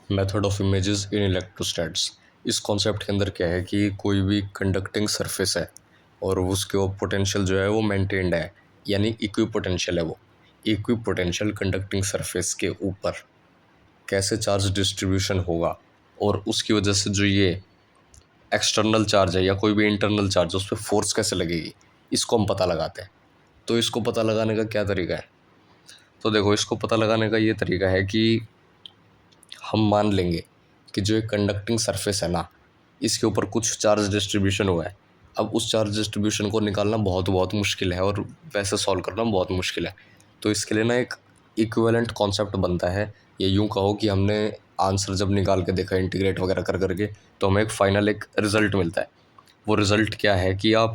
Method of images in electrostatics. इस concept के अंदर क्या है कि कोई भी कंडक्टिंग सरफेस है और उसके वो पोटेंशियल जो है वो मेंटेन्ड है, यानी इक्वी पोटेंशियल है। वो इक्वी पोटेंशियल कंडक्टिंग सरफेस के ऊपर कैसे चार्ज डिस्ट्रीब्यूशन होगा और उसकी वजह से जो ये एक्सटर्नल चार्ज है या कोई भी इंटरनल चार्ज है उस पर फोर्स कैसे लगेगी, इसको हम पता लगाते हैं। तो इसको पता लगाने का क्या तरीका है? तो देखो, इसको पता लगाने का ये तरीका है कि हम मान लेंगे कि जो एक कंडक्टिंग सरफेस है ना, इसके ऊपर कुछ चार्ज डिस्ट्रीब्यूशन हुआ है। अब उस चार्ज डिस्ट्रीब्यूशन को निकालना बहुत बहुत मुश्किल है और वैसे सॉल्व करना बहुत मुश्किल है। तो इसके लिए ना एक इक्विवेलेंट कॉन्सेप्ट बनता है। ये यूँ कहो कि हमने आंसर जब निकाल के देखा इंटीग्रेट वगैरह कर करके, तो हमें एक फाइनल एक रिज़ल्ट मिलता है। वो रिज़ल्ट क्या है कि आप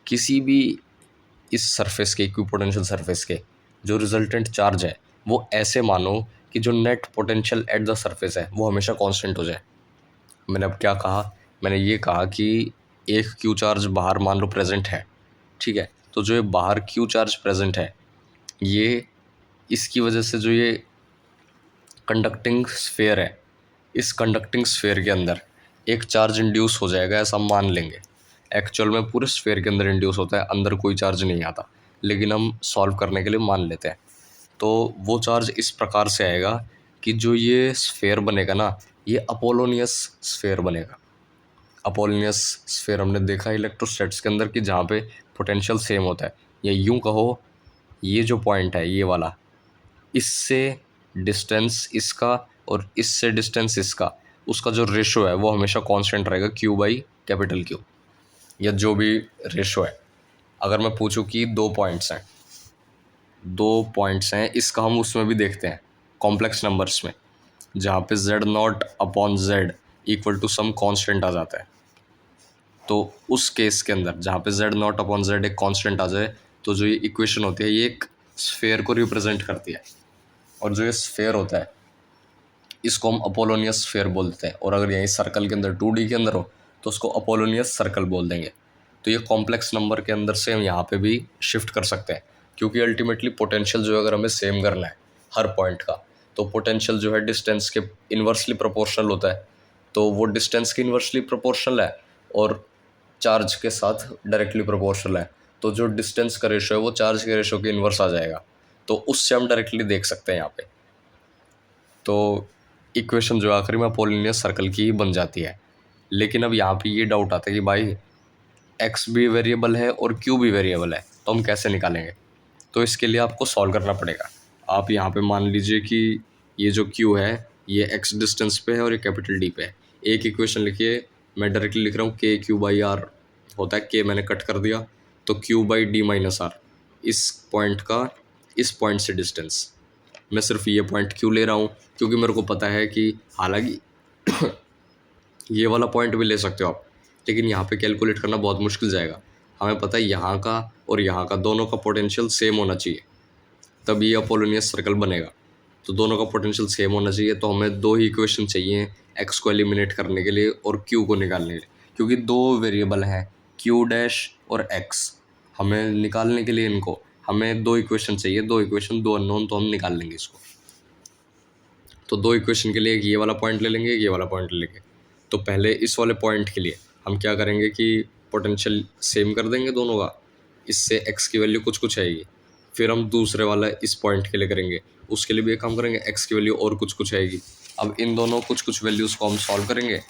किसी भी इस सरफेस के इक्विपोटेंशियल सरफेस के जो रिजल्टेंट चार्ज है वो ऐसे मानो कि जो net potential at the surface है वो हमेशा कांस्टेंट हो जाए। मैंने अब क्या कहा? मैंने ये कहा कि एक क्यू चार्ज बाहर मान लो प्रेजेंट है, ठीक है? तो जो ये बाहर क्यू चार्ज प्रेजेंट है, ये इसकी वजह से जो ये कंडक्टिंग स्फेयर है, इस कंडक्टिंग स्फेयर के अंदर एक चार्ज इंड्यूस हो जाएगा, ऐसा हम मान लेंगे। एक्चुअल में पूरे स्फेयर के अंदर इंड्यूस होता है, अंदर कोई चार्ज नहीं आता, लेकिन हम सॉल्व करने के लिए मान लेते हैं। तो वो चार्ज इस प्रकार से आएगा कि जो ये स्फेयर बनेगा ना, ये अपोलोनियस स्फेयर बनेगा। अपोलोनियस स्फेयर हमने देखा इलेक्ट्रोस्टैट्स के अंदर कि जहाँ पे पोटेंशियल सेम होता है। या यूँ कहो, ये जो पॉइंट है ये वाला, इससे डिस्टेंस इसका और इससे डिस्टेंस इसका, उसका जो रेशो है वो हमेशा कांस्टेंट रहेगा, क्यू बाई कैपिटल क्यू, या जो भी रेशो है। अगर मैं पूछूं कि दो पॉइंट्स हैं, इसका हम उसमें भी देखते हैं कॉम्प्लेक्स नंबर्स में, जहाँ पे z not upon z equal to some constant आ जाता है। तो उस केस के अंदर जहाँ पे z नॉट अपॉन z एक कांस्टेंट आ जाए, तो जो ये इक्वेशन होती है ये एक स्फेयर को रिप्रेजेंट करती है। और जो ये स्फेयर होता है इसको हम अपोलोनियस स्फेयर बोलते हैं। और अगर यहीं सर्कल के अंदर 2D के अंदर हो तो उसको अपोलोनियस सर्कल बोल देंगे। तो ये कॉम्प्लेक्स नंबर के अंदर से हम यहाँ पे भी शिफ्ट कर सकते हैं, क्योंकि अल्टीमेटली पोटेंशियल जो है अगर हमें सेम करना है हर पॉइंट का, तो पोटेंशियल जो है डिस्टेंस के इन्वर्सली प्रोपोर्शनल होता है। तो वो डिस्टेंस के इन्वर्सली प्रोपोर्शनल है और चार्ज के साथ डायरेक्टली प्रोपोर्शनल है। तो जो डिस्टेंस का रेशो है वो चार्ज के रेशो के इन्वर्स आ जाएगा। तो उससे हम डायरेक्टली देख सकते हैं यहाँ पे। तो इक्वेशन जो आखिरी में अपोलोनियस सर्कल की ही बन जाती है। लेकिन अब यहाँ पे ये डाउट आता है कि भाई एक्स भी वेरिएबल है और क्यू भी वेरिएबल है, तो हम कैसे निकालेंगे? तो इसके लिए आपको सॉल्व करना पड़ेगा। आप यहाँ पे मान लीजिए कि ये जो क्यू है ये एक्स डिस्टेंस पे है और ये कैपिटल डी पे है। एक इक्वेशन लिखिए, मैं डायरेक्टली लिख रहा हूँ के क्यू बाई आर होता है, के मैंने कट कर दिया, तो Q by D minus R, इस पॉइंट का इस पॉइंट से डिस्टेंस। मैं सिर्फ ये पॉइंट क्यों ले रहा हूँ? क्योंकि मेरे को पता है कि हालांकि ये वाला पॉइंट भी ले सकते हो आप, लेकिन यहाँ पे कैलकुलेट करना बहुत मुश्किल जाएगा। हमें पता है यहाँ का और यहाँ का दोनों का पोटेंशियल सेम होना चाहिए, तब ये अपोलोनियस सर्कल बनेगा। तो दोनों का पोटेंशियल सेम होना चाहिए, तो हमें दो ही इक्वेशन चाहिए एक्स को एलिमिनेट करने के लिए और क्यू को निकालने के लिए, क्योंकि दो वेरिएबल हैं क्यू डैश और एक्स। हमें निकालने के लिए इनको हमें दो इक्वेशन चाहिए, दो इक्वेशन दो अननोन, तो हम निकाल लेंगे इसको। तो दो इक्वेशन के लिए एक ये वाला पॉइंट ले लेंगे, ये वाला पॉइंट ले लेंगे। तो पहले इस वाले पॉइंट के लिए हम क्या करेंगे कि पोटेंशियल सेम कर देंगे दोनों का, इससे एक्स की वैल्यू कुछ कुछ आएगी। फिर हम दूसरे वाला इस पॉइंट के लिए करेंगे, उसके लिए भी एक काम करेंगे, एक्स की वैल्यू और कुछ कुछ आएगी। अब इन दोनों कुछ कुछ वैल्यूज़ को हम सॉल्व करेंगे,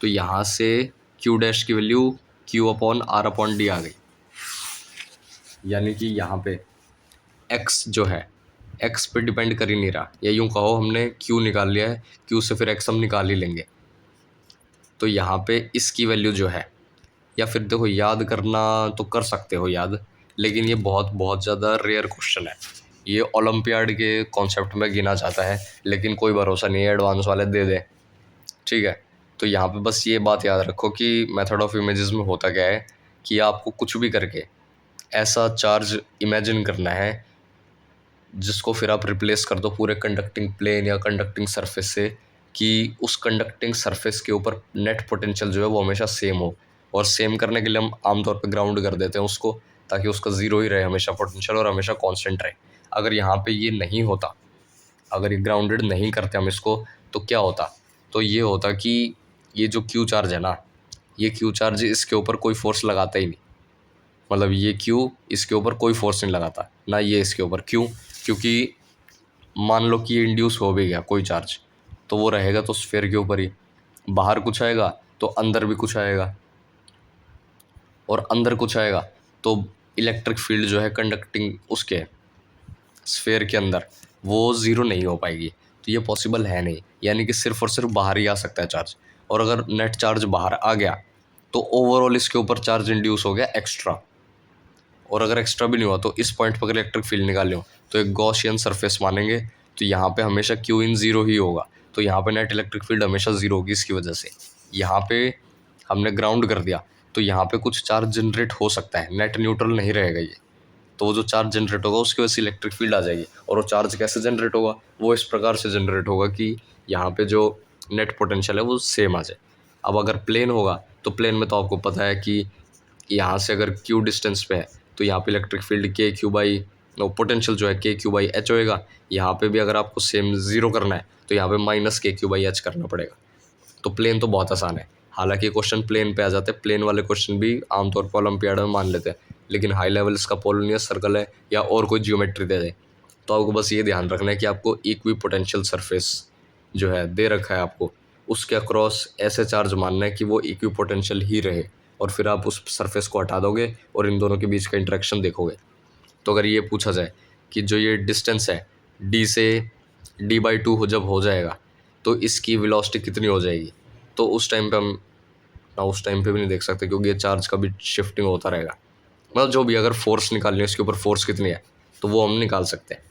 तो यहाँ से क्यू डैश की value Q upon R upon D आ गई। यानी कि यहाँ पे एक्स जो है एक्स पे डिपेंड कर ही नहीं रहा, या यूँ कहो हमने क्यू निकाल लिया है, क्यू से फिर एक्स हम निकाल ही लेंगे। तो यहाँ पे इसकी वैल्यू जो है, या फिर देखो याद करना तो कर सकते हो याद, लेकिन ये बहुत बहुत ज़्यादा रेयर क्वेश्चन है। ये ओलंपियाड के कॉन्सेप्ट में गिना जाता है, लेकिन कोई भरोसा नहीं है एडवांस वाले दे दे, ठीक है? तो यहाँ पे बस ये बात याद रखो कि मेथड ऑफ इमेजेस में होता क्या है कि आपको कुछ भी करके ऐसा चार्ज इमेजिन करना है जिसको फिर आप रिप्लेस कर दो पूरे कंडक्टिंग प्लेन या कंडक्टिंग सरफेस से, कि उस कंडक्टिंग सरफेस के ऊपर नेट पोटेंशियल जो है वो हमेशा सेम हो। और सेम करने के लिए हम आमतौर पे ग्राउंड कर देते हैं उसको, ताकि उसका ज़ीरो ही रहे हमेशा पोटेंशियल और हमेशा कांस्टेंट रहे। अगर यहाँ पे ये नहीं होता, अगर ये ग्राउंडेड नहीं करते हम इसको, तो क्या होता, तो ये होता कि ये जो क्यू चार्ज है ना, ये क्यू चार्ज इसके ऊपर कोई फोर्स लगाता ही नहीं। मतलब ये क्यू इसके ऊपर कोई फोर्स नहीं लगाता, ना ये इसके ऊपर। क्यों? क्योंकि मान लो कि ये इंड्यूस हो भी गया कोई चार्ज, तो वो रहेगा तो स्फेयर के ऊपर ही। बाहर कुछ आएगा तो अंदर भी कुछ आएगा, और अंदर कुछ आएगा तो इलेक्ट्रिक फील्ड जो है कंडक्टिंग उसके स्फेयर के अंदर, वो ज़ीरो नहीं हो पाएगी। तो ये पॉसिबल है नहीं, यानी कि सिर्फ और सिर्फ बाहर ही आ सकता है चार्ज। और अगर नेट चार्ज बाहर आ गया तो ओवरऑल इसके ऊपर चार्ज इंड्यूस हो गया एक्स्ट्रा। और अगर एक्स्ट्रा भी नहीं हुआ तो इस पॉइंट पर अगर इलेक्ट्रिक फील्ड निकाल लो तो एक गॉसियन सरफेस मानेंगे, तो यहाँ पे हमेशा क्यू इन ज़ीरो ही होगा। तो यहाँ पे नेट इलेक्ट्रिक फील्ड हमेशा ज़ीरो होगी इसकी वजह से। यहाँ पे हमने ग्राउंड कर दिया तो यहाँ पे कुछ चार्ज जनरेट हो सकता है, नेट न्यूट्रल नहीं रहेगा ये। तो वो जो चार्ज जनरेट होगा उसकी वजह से इलेक्ट्रिक फील्ड आ जाएगी। और वो चार्ज कैसे जनरेट होगा? वो इस प्रकार से जनरेट होगा कि यहाँ पे जो नेट पोटेंशियल है वो सेम आ जाए। अब अगर प्लेन होगा तो प्लेन में तो आपको पता है कि यहाँ से अगर क्यू डिस्टेंस पे है तो यहाँ पे इलेक्ट्रिक फील्ड के क्यू बाई पोटेंशियल जो है के क्यू बाई एच होएगा। यहाँ पे भी अगर आपको सेम ज़ीरो करना है तो यहाँ पे माइनस के क्यू बाई एच करना पड़ेगा। तो प्लेन तो बहुत आसान है। हालांकि क्वेश्चन प्लेन पे आ जाते हैं, प्लेन वाले क्वेश्चन भी आमतौर पर ओलंपियाड में मान लेते हैं, लेकिन हाई लेवल इसका पोलोनियस सर्कल है या और कोई जियोमेट्री दे दे तो आपको बस ये ध्यान रखना है कि आपको इक्वी पोटेंशियल सरफेस जो है दे रखा है, आपको उसके अक्रॉस ऐसे चार्ज मानना है कि वो इक्वी पोटेंशियल ही रहे, और फिर आप उस सरफेस को हटा दोगे और इन दोनों के बीच का इंटरेक्शन देखोगे। तो अगर ये पूछा जाए कि जो ये डिस्टेंस है डी से d/2 जब हो जाएगा तो इसकी वेलोसिटी कितनी हो जाएगी, तो उस टाइम पे हम ना उस टाइम पे भी नहीं देख सकते क्योंकि ये चार्ज का भी शिफ्टिंग होता रहेगा। मतलब जो भी अगर फोर्स निकालनी है इसके ऊपर फोर्स कितनी है तो वो हम निकाल सकते हैं।